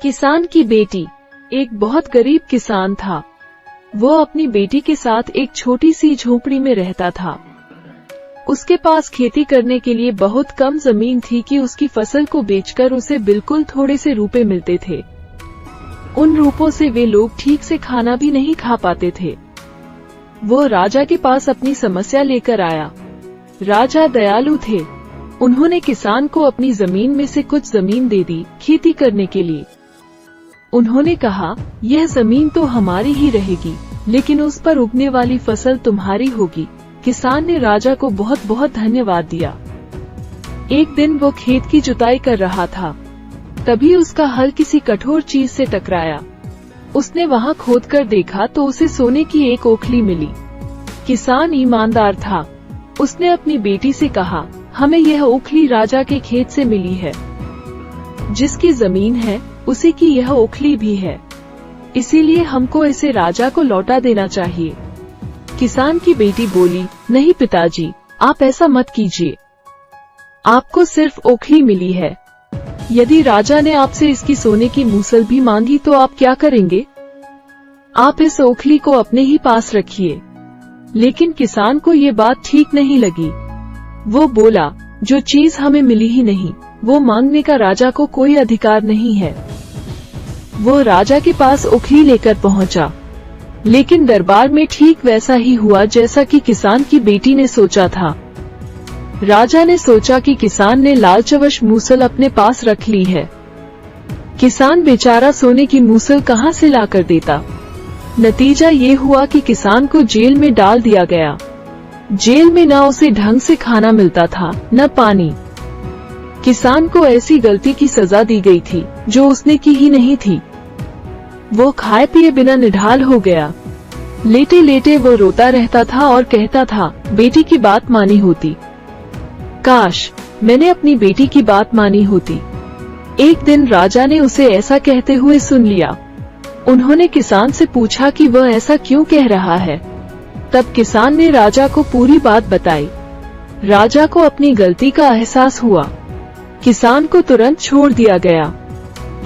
किसान की बेटी। एक बहुत गरीब किसान था। वो अपनी बेटी के साथ एक छोटी सी झोपड़ी में रहता था। उसके पास खेती करने के लिए बहुत कम जमीन थी कि उसकी फसल को बेचकर उसे बिल्कुल थोड़े से रुपए मिलते थे। उन रुपयों से वे लोग ठीक से खाना भी नहीं खा पाते थे। वो राजा के पास अपनी समस्या लेकर आया। राजा दयालु थे। उन्होंने किसान को अपनी जमीन में से कुछ जमीन दे दी खेती करने के लिए। उन्होंने कहा, यह जमीन तो हमारी ही रहेगी, लेकिन उस पर उगने वाली फसल तुम्हारी होगी। किसान ने राजा को बहुत बहुत धन्यवाद दिया। एक दिन वो खेत की जुताई कर रहा था, तभी उसका हल किसी कठोर चीज से टकराया। उसने वहां खोदकर देखा तो उसे सोने की एक ओखली मिली। किसान ईमानदार था। उसने अपनी बेटी से कहा, हमें यह ओखली राजा के खेत से मिली है। जिसकी जमीन है उसी की यह ओखली भी है, इसीलिए हमको इसे राजा को लौटा देना चाहिए। किसान की बेटी बोली, नहीं पिताजी, आप ऐसा मत कीजिए। आपको सिर्फ ओखली मिली है। यदि राजा ने आपसे इसकी सोने की मूसल भी मांगी तो आप क्या करेंगे? आप इस ओखली को अपने ही पास रखिए। लेकिन किसान को ये बात ठीक नहीं लगी। वो बोला, जो चीज हमें मिली ही नहीं, वो मांगने का राजा को कोई अधिकार नहीं है। वो राजा के पास ओखली लेकर पहुंचा, लेकिन दरबार में ठीक वैसा ही हुआ जैसा कि किसान की बेटी ने सोचा था। राजा ने सोचा कि किसान ने लालचवश मूसल अपने पास रख ली है। किसान बेचारा सोने की मूसल कहां से लाकर देता। नतीजा ये हुआ कि किसान को जेल में डाल दिया गया। जेल में न उसे ढंग से खाना मिलता था, न पानी। किसान को ऐसी गलती की सजा दी गई थी जो उसने की ही नहीं थी। वो खाए पिए बिना निढाल हो गया। लेटे लेटे वो रोता रहता था और कहता था, बेटी की बात मानी होती। काश मैंने अपनी बेटी की बात मानी होती। एक दिन राजा ने उसे ऐसा कहते हुए सुन लिया। उन्होंने किसान से पूछा कि वह ऐसा क्यों कह रहा है। तब किसान ने राजा को पूरी बात बताई। राजा को अपनी गलती का एहसास हुआ। किसान को तुरंत छोड़ दिया गया।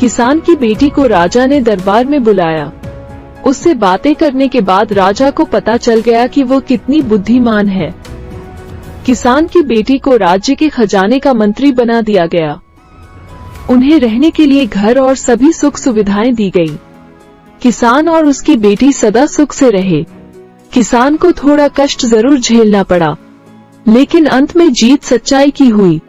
किसान की बेटी को राजा ने दरबार में बुलाया। उससे बातें करने के बाद राजा को पता चल गया कि वो कितनी बुद्धिमान है। किसान की बेटी को राज्य के खजाने का मंत्री बना दिया गया। उन्हें रहने के लिए घर और सभी सुख सुविधाएं दी गई। किसान और उसकी बेटी सदा सुख से रहे। किसान को थोड़ा कष्ट जरूर झेलना पड़ा, लेकिन अंत में जीत सच्चाई की हुई।